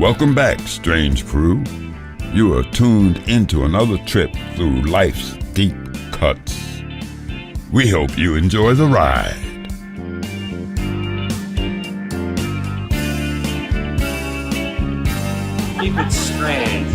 Welcome back, strange crew. You are tuned into another trip through life's deep cuts. We hope you enjoy the ride. Keep it strange.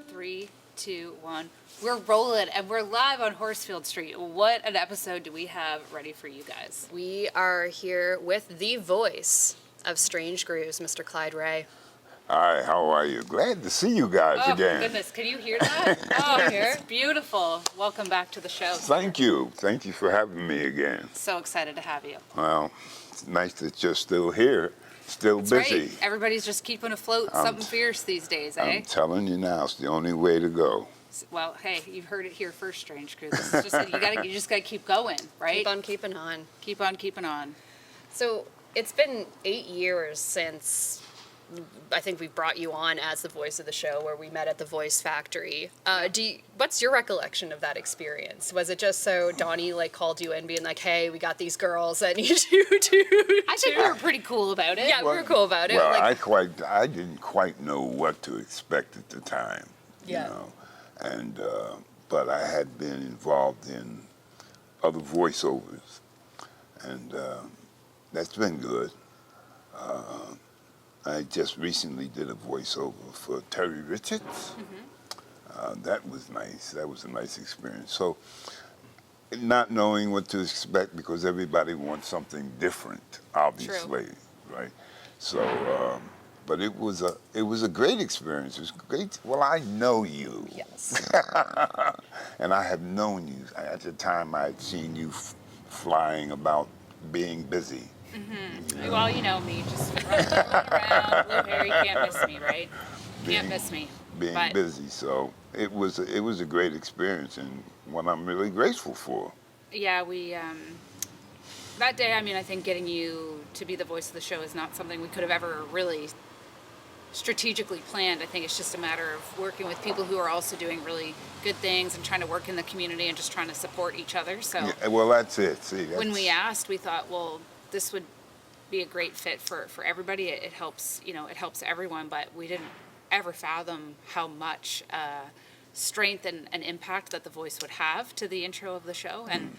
3, 2, 1. We're rolling and we're live on Horsfield Street. What an episode do we have ready for you guys? We are here with the voice of Strange Grooves, Mr. Clyde Wray. Hi, how are you? Glad to see you guys Oh, again. goodness. Can you hear that? Oh, it's beautiful. Welcome back to the show. Thank you. Thank you for having me again. So excited to have you. Well, it's nice that you're still here, still That's busy. right. Everybody's just keeping afloat something fierce these days, eh? I'm telling you now, it's the only way to go. Well, hey, you've heard it here first, Strange Crew. This is just, you just gotta keep going, right? Keep on keeping on. Keep on keeping on. So it's been 8 years since I think we brought you on as the voice of the show, where we met at the Voice Factory. What's your recollection of that experience? Was it just so Donnie called you in being like, hey, we got these girls that need you to... I think we were pretty cool about it. Yeah, we were cool about it. Well, I didn't quite know what to expect at the time, Yeah. you know. And but I had been involved in other voiceovers, and that's been good. I just recently did a voiceover for Terry Richards. Mm-hmm. That was nice. That was a nice experience. So, not knowing what to expect because everybody wants something different, obviously, right? So, but it was a great experience. It was great. Well, I know you. Yes. And I have known you. At the time, I had seen you flying about, being busy. Mm-hmm. You know? Well, you know me, just running around, blue hair, you can't miss me, right? Can't miss me. Being busy, so it was a great experience and one I'm really grateful for. Yeah, we that day, I mean, I think getting you to be the voice of the show is not something we could have ever really strategically planned. I think it's just a matter of working with people who are also doing really good things and trying to work in the community and just trying to support each other. So yeah, well, that's it. See, when we asked, we thought, well, this would be a great fit for everybody. It helps, it helps everyone, but we didn't ever fathom how much strength and impact that the voice would have to the intro of the show. And,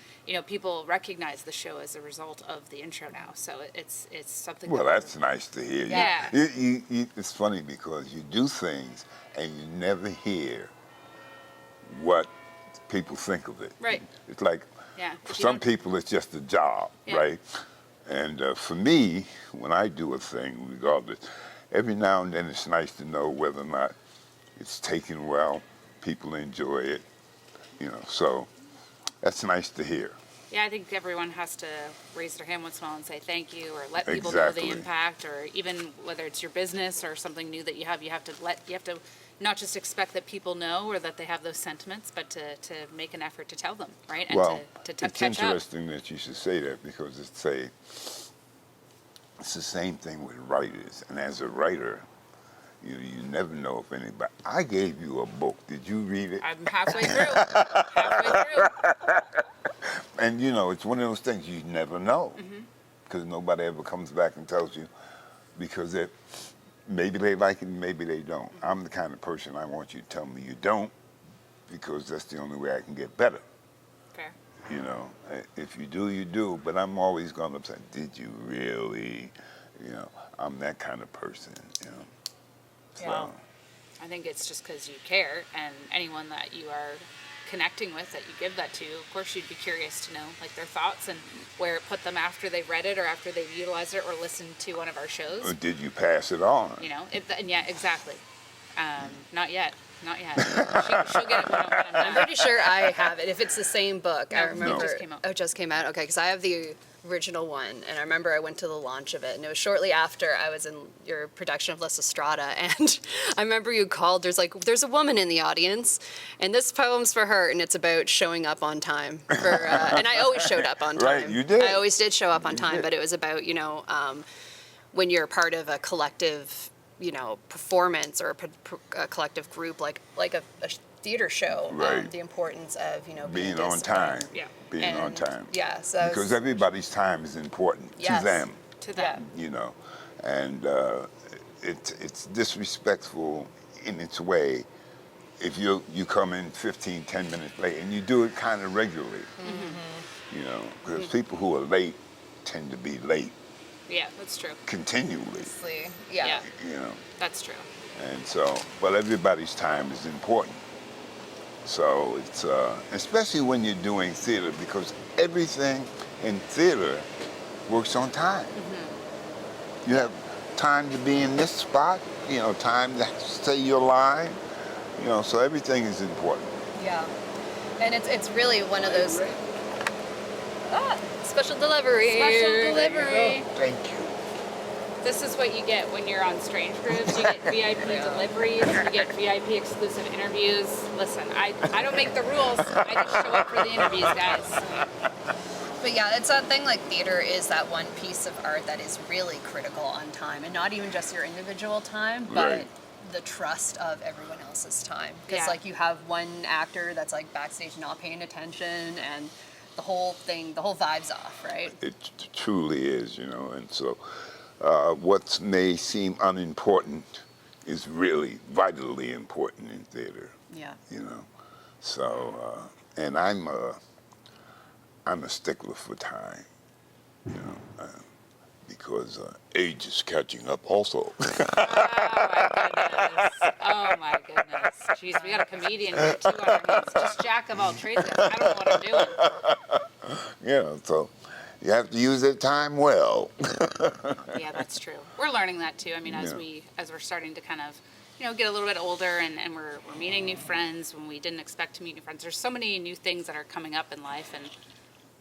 people recognize the show as a result of the intro now. So it's something. Well, that's nice to hear. Yeah. It's funny because you do things and you never hear what people think of it. Right. It's like, for some people it's just a job, right? And for me, when I do a thing, regardless, every now and then it's nice to know whether or not it's taken well, people enjoy it, so that's nice to hear. Yeah, I think everyone has to raise their hand once in a while and say thank you, or let people know the impact, or even whether it's your business or something new that you have to not just expect that people know or that they have those sentiments, but to make an effort to tell them, right? And well, to it's catch up. interesting that you should say that because it's the same thing with writers. And as a writer, you never know if anybody. I gave you a book. Did you read it? I'm halfway through. And it's one of those things you never know because nobody ever comes back and tells you because maybe they like it, maybe they don't. I'm the kind of person I want you to tell me you don't because that's the only way I can get better. Fair. If you do, you do. But I'm always going to say, did you really? I'm that kind of person, So. Well, I think it's just because you care, and anyone that you are connecting with that you give that to, of course you'd be curious to know their thoughts and where it put them after they've read it or after they've utilized it or listened to one of our shows. Or did you pass it on? And yeah, exactly. Not yet. She'll get it when I'm I'm pretty sure I have it. If it's the same book, I remember. It just came out. Oh, it just came out? Okay, because I have the original one, and I remember I went to the launch of it, and it was shortly after I was in your production of Lysistrata, and I remember you called, there's a woman in the audience, and this poem's for her, and it's about showing up on time. And I always showed up on time. Right, you did. I always did show up on time, but it was about, when you're part of a collective, performance or a collective group, like a theater show, right. The importance of, being on time. Yeah. Being on time. Yeah. So because everybody's time is important to them. to them. you know, and it's disrespectful in its way if you come in 15, 10 minutes late, and you do it kind of regularly, you know, because people who are late tend to be late Yeah, that's true. continually, Yeah. you know, That's true. and so, but everybody's time is important. So it's, especially when you're doing theater, because everything in theater works on time. You have time to be in this spot, you know, time to say your line, you know, so everything is important. Yeah. And it's really one of those special delivery. Special delivery. Thank you. This is what you get when you're on Strange Grooves. You get VIP deliveries, you get VIP exclusive interviews. Listen, I don't make the rules. I just show up for the interviews, guys. But yeah, it's that thing, like theater is that one piece of art that is really critical on time, and not even just your individual time, but Right. the trust of everyone else's time. Because Yeah. like you have one actor that's like backstage not paying attention, and the whole thing, the whole vibe's off, right? It truly is, you know, and so what may seem unimportant is really vitally important in theater, Yeah. you know. So, and I'm a stickler for time, you know, because age is catching up also. Oh my goodness. Jeez, we got a comedian here too on our hands. Just jack of all trades. I don't know what I'm doing. You know, so you have to use that time well. Yeah, that's true. We're learning that too. I mean, as Yeah. we're starting to kind of, you know, get a little bit older and we're meeting new friends when we didn't expect to meet new friends. There's so many new things that are coming up in life, and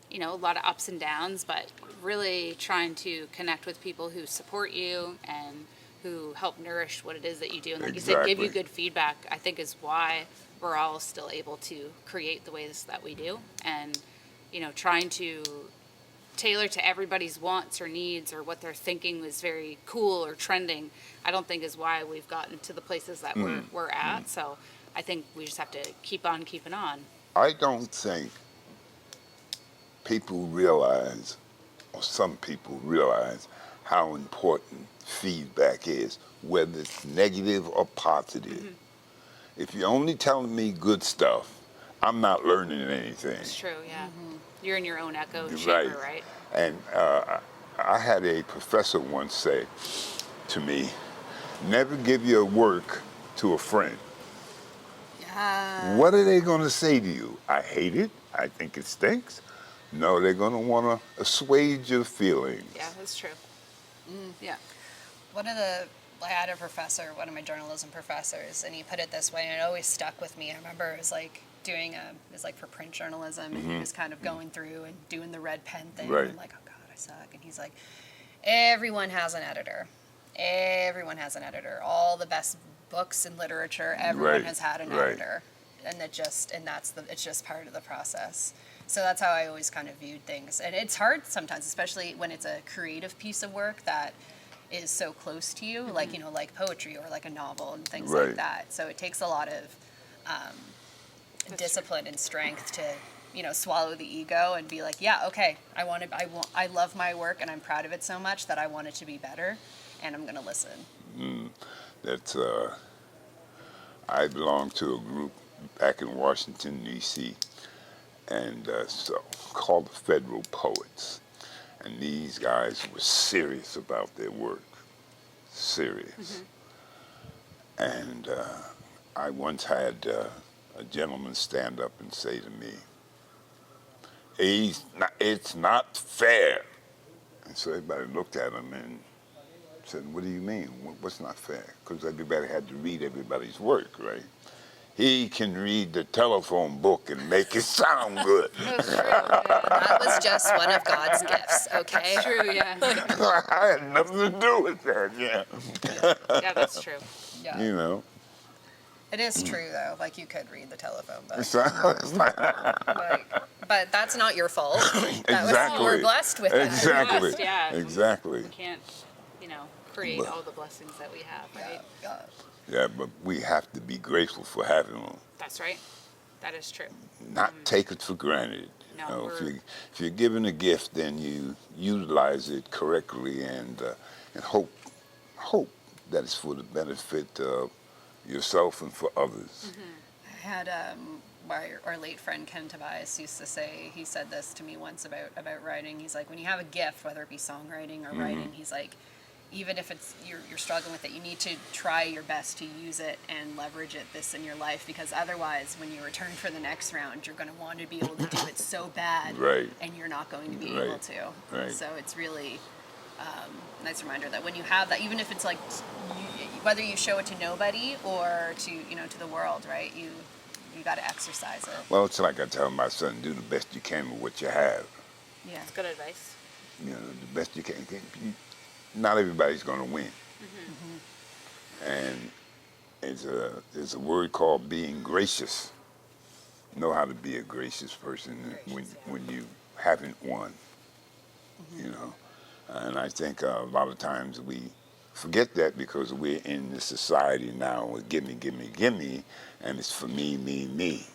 you know, a lot of ups and downs, but really trying to connect with people who support you and who help nourish what it is that you do. And like you said, give you Exactly. good feedback, I think is why we're all still able to create the ways that we do. And, you know, trying to tailor to everybody's wants or needs or what they're thinking was very cool or trending, I don't think is why we've gotten to the places that we're at. So I think we just have to keep on keeping on. I don't think people realize, or some people realize, how important feedback is, whether it's negative or positive. If you're only telling me good stuff, I'm not learning anything. It's true, yeah. You're in your own echo You're chamber, right? And I had a professor once say to me, never give your work to a friend. Yeah. What are they going to say to you? I hate it. I think it stinks. No, they're going to want to assuage your feelings. Yeah, that's true. Yeah. I had a professor, one of my journalism professors, and he put it this way, and it always stuck with me. I remember it was like it was like for print journalism, and he was kind of going through and doing the red pen thing. Right. And I'm like, oh God, I suck. And he's like, everyone has an editor. Everyone has an editor. All the best books in literature, everyone Right, has had an right. editor. And it's just part of the process. So that's how I always kind of viewed things. And it's hard sometimes, especially when it's a creative piece of work that is so close to you, like, you know, like poetry or like a novel and things Right. like that. So it takes a lot of discipline and strength to, you know, swallow the ego and be like, yeah, okay, I love my work and I'm proud of it so much that I want it to be better, and I'm gonna listen. That's I belong to a group back in Washington, D.C., and so called the Federal Poets. And these guys were serious about their work, serious. And I once had a gentleman stand up and say to me, it's not fair. And so everybody looked at him and said, what do you mean? What's not fair? Because everybody had to read everybody's work, right? He can read the telephone book and make it sound good. That was just one of God's gifts, okay? That's true, yeah. I had nothing to do with that, yeah. Yeah, that's true. Yeah. You know? It is true though, like you could read the telephone book. So, it's like, But that's not your fault. That was, exactly. we're blessed with that. Exactly. Blessed, yeah. Exactly. We can't, you know, create all the blessings that we have, right? Yeah. Yeah, but we have to be grateful for having them. That's right. That is true. Not take it for granted. No, You know, we're, if you're given a gift, then you utilize it correctly and hope that it's for the benefit of yourself and for others. I had our late friend Ken Tobias used to say, he said this to me once about writing. He's like, when you have a gift, whether it be songwriting or writing, he's like, even if it's you're struggling with it, you need to try your best to use it and leverage this in your life, because otherwise, when you return for the next round, you're going to want to be able to do it so bad, Right. and you're not going to be Right. able to. Right. So it's really nice reminder that when you have that, even if it's like whether you show it to nobody or to to the world, right? You got to exercise it. Well, it's like I tell my son, do the best you can with what you have. Yeah. that's good advice. You know, the best you can. Not everybody's going to win. And there's a word called being gracious. Know how to be a gracious person when you haven't won. You know, and I think a lot of times we forget that because we're in this society now with gimme, gimme, gimme, and it's for me, me, me.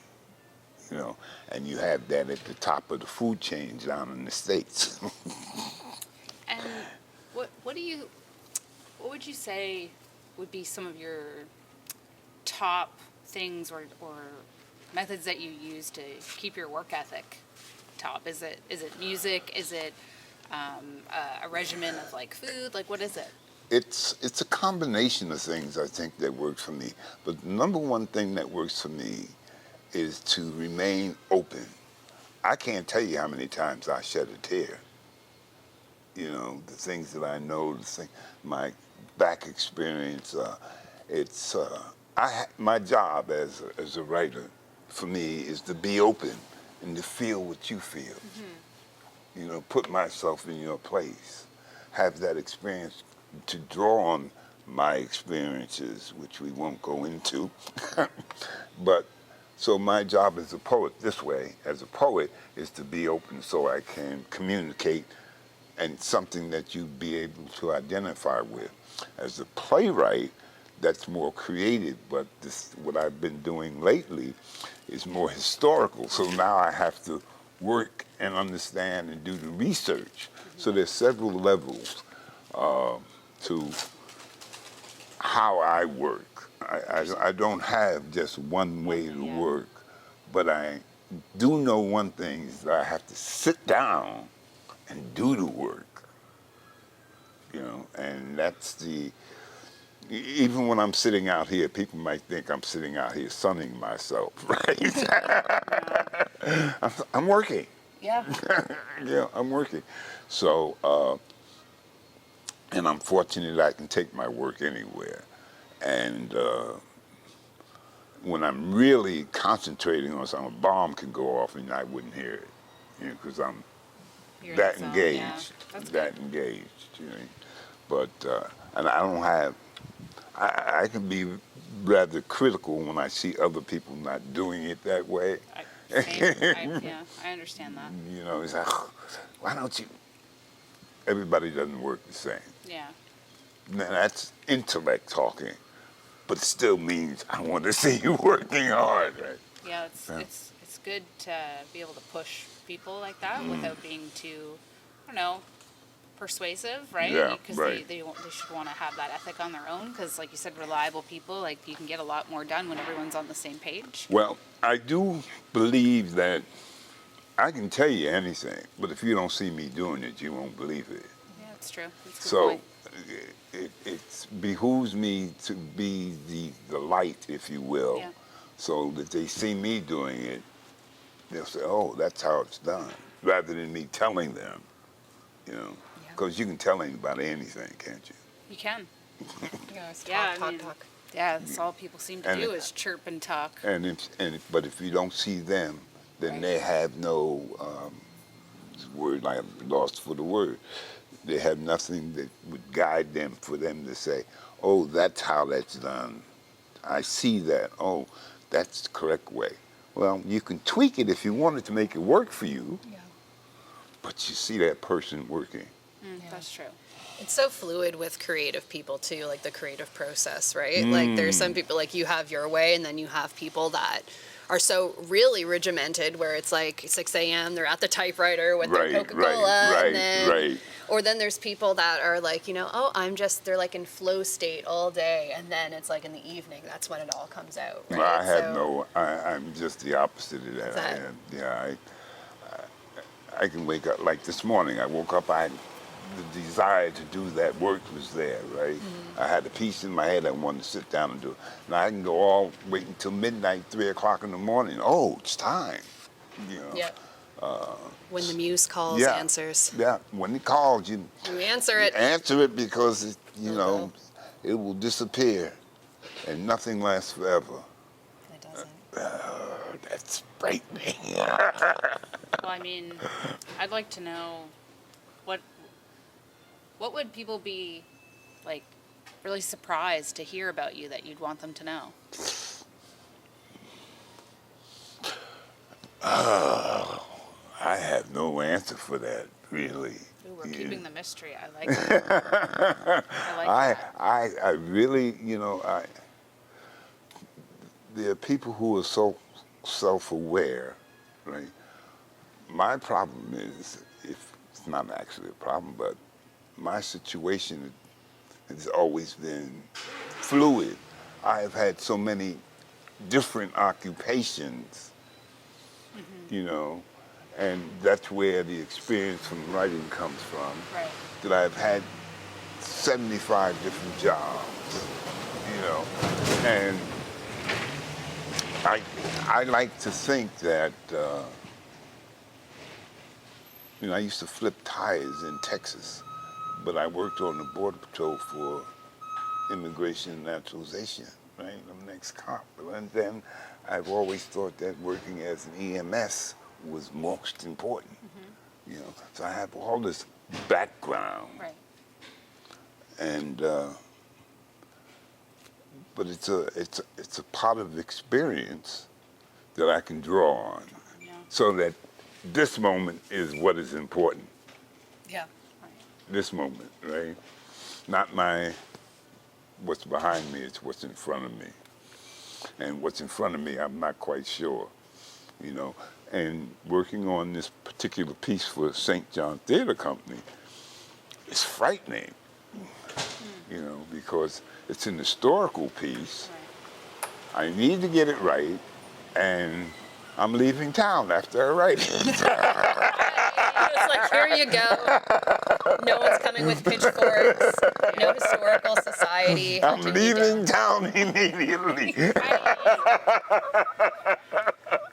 You know, and you have that at the top of the food chain down in the States. And what would you say would be some of your top things or methods that you use to keep your work ethic top? Is it music? Is it a regimen of like food? Like what is it? It's a combination of things, I think, that works for me. But the number one thing that works for me is to remain open. I can't tell you how many times I shed a tear. You know, the things that I know, my back experience. My job as a writer, for me, is to be open and to feel what you feel. You know, put myself in your place, have that experience, to draw on my experiences, which we won't go into. But so my job as a poet as a poet, is to be open so I can communicate and something that you'd be able to identify with. As a playwright, that's more creative, but what I've been doing lately is more historical. So now I have to work and understand and do the research. So there's several levels to how I work. I don't have just one way to work, but I do know one thing is that I have to sit down and do the work, you know, and that's even when I'm sitting out here, people might think I'm sitting out here sunning myself, right? I'm working. Yeah. Yeah, I'm working. So, and I'm fortunate I can take my work anywhere. And when I'm really concentrating on something, a bomb can go off and I wouldn't hear it, you know, because I'm You're in that the zone, engaged, yeah. That's that good. engaged, you know. But and I don't have. I can be rather critical when I see other people not doing it that way. I understand that. You know, it's like, why don't you? Everybody doesn't work the same. Yeah. Now, that's intellect talking, but it still means I want to see you working hard, right? Yeah, it's good to be able to push people like that without being too, I don't know, persuasive, right? Yeah, Because right. they should want to have that ethic on their own. Because, like you said, reliable people, like you can get a lot more done when everyone's on the same page. Well, I do believe that I can tell you anything, but if you don't see me doing it, you won't believe it. Yeah, that's true. That's a good So point. it behooves me to be the light, if you will, Yeah. so that they see me doing it, they'll say, oh, that's how it's done, rather than me telling them, you know, because you can tell anybody anything, can't you? You can. Yeah, it's Yeah, talk, I mean, talk. Yeah, that's all people seem to And do it- is chirp and talk. But if you don't see them, then Right. they have no word. I lost for the word. They have nothing that would guide them for them to say, "Oh, that's how that's done. I see that. Oh, that's the correct way." Well, you can tweak it if you wanted to make it work for you, Yeah. but you see that person working. That's true. It's so fluid with creative people too, like the creative process, right? Like there's some people like you have your way, and then you have people that are so really regimented, where it's like 6 a.m. they're at the typewriter with Right, their Coca-Cola, right, and then, right. or then there's people that are like, they're like in flow state all day, and then it's like in the evening, that's when it all comes out, right? No, I'm just the opposite of that. That- I can wake up, like this morning, I woke up, the desire to do that work was there, right? I had a piece in my head I wanted to sit down and do. Now I can go wait until midnight, 3 o'clock in the morning. Oh, it's time, you know. Yeah. When the muse calls, Yeah, answers. yeah. When it calls, you Answer it. answer it because it will disappear, and nothing lasts forever. It doesn't. That's frightening. Well, I mean, I'd like to know what would people be like really surprised to hear about you that you'd want them to know? I have no answer for that, really. Ooh, we're keeping the mystery. I like that. I like that. I really, there are people who are so self-aware, right? My problem is, if it's not actually a problem, but my situation has always been fluid. I have had so many different occupations, and that's where the experience from writing comes from. Right. That I've had 75 different jobs, and I like to think that, I used to flip tires in Texas, but I worked on the Border Patrol for Immigration and Naturalization, right? I'm an ex-cop. And then I've always thought that working as an EMS was most important, So I have all this background. Right. And, but it's a part of experience that I can draw on, Yeah. so that this moment is what is important. Yeah. This moment, right? Not what's behind me, it's what's in front of me. And what's in front of me, I'm not quite sure, And working on this particular piece for St. John Theater Company is frightening, because it's an historical piece. Right. I need to get it right, and I'm leaving town after I write it. It's like, here you go. No one's coming with pitchforks. No historical society. I'm hunting you leaving down. town immediately.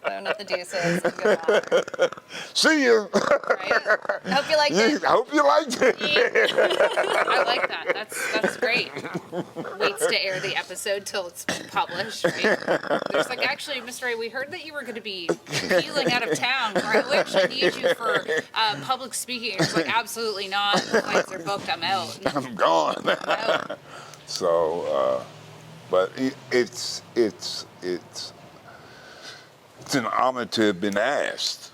Throwing up the deuces. And go on. See you. Right? I hope you liked it. I hope you liked it. I like that. That's great. Waits to air the episode till it's published. Right? There's like, actually, Mr. Ray, we heard that you were going to be peeling out of town. Right? We actually need you for public speaking. It's like, absolutely not. The flights are booked. I'm out. I'm gone. Out. So, but it's an honor to have been asked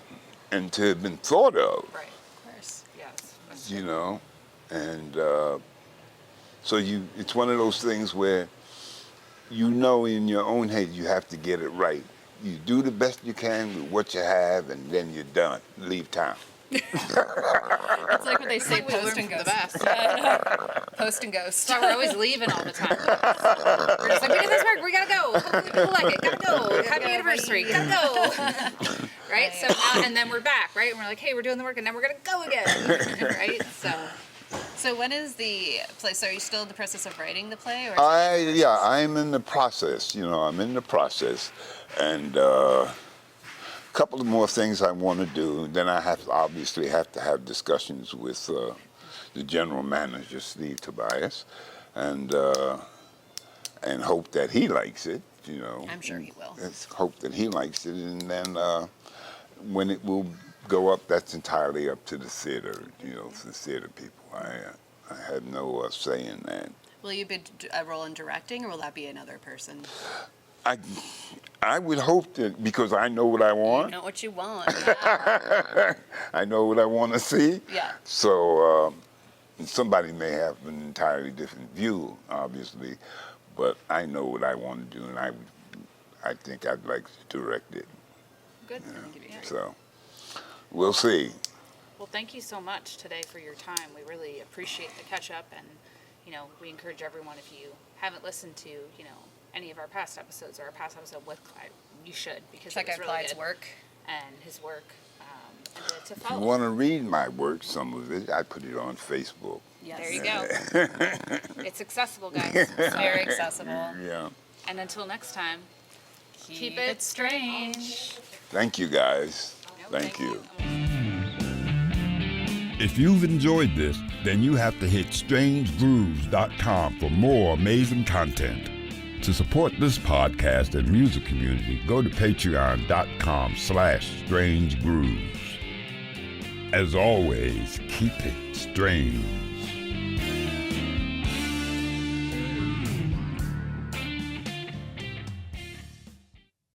and to have been thought of. Right. Of course. Yes. That's And so it's one of those things where in your own head you have to get it right. You do the best you can with what you have, and then you're done. Leave town. It's like what they say, we post learn and from the ghost. best. Post and ghost. That's why we're always leaving all the time. We're just like, we did this work, we gotta go. Hopefully people like it, gotta go. Happy anniversary, gotta go. Right? So now, and then we're back, right? And we're like, hey, we're doing the work, and then we're gonna go again. Right? So when is the play? So are you still in the process of writing the play? Or I'm in the process. I'm in the process, and a couple of more things I want to do. Then I obviously have to have discussions with the general manager, Steve Tobias, and hope that he likes it. I'm sure he will. Let's hope that he likes it, and then when it will go up, that's entirely up to the theater, to the theater people. I have no say in that. Will you be a role in directing, or will that be another person? I would hope that, because I know what I want. You know what you want. I know what I want to see. Yeah. So somebody may have an entirely different view, obviously, but I know what I want to do, and I think I'd like to direct it. Good. Yeah. So we'll see. Well, thank you so much today for your time. We really appreciate the catch up, and we encourage everyone, if you haven't listened to any of our past episodes or our past episode with Clyde, you should, because Check it was out really Clyde's good. work. And his work, and to If you follow. want to read my work, some of it, I put it on Facebook. Yes. There you go. It's accessible, guys. Very accessible. Yeah. And until next time, keep it strange. Thank you, guys. No, Thank you. If you've enjoyed this, then you have to hit strangegrooves.com for more amazing content. To support this podcast and music community, go to patreon.com/strangegrooves. As always, keep it strange.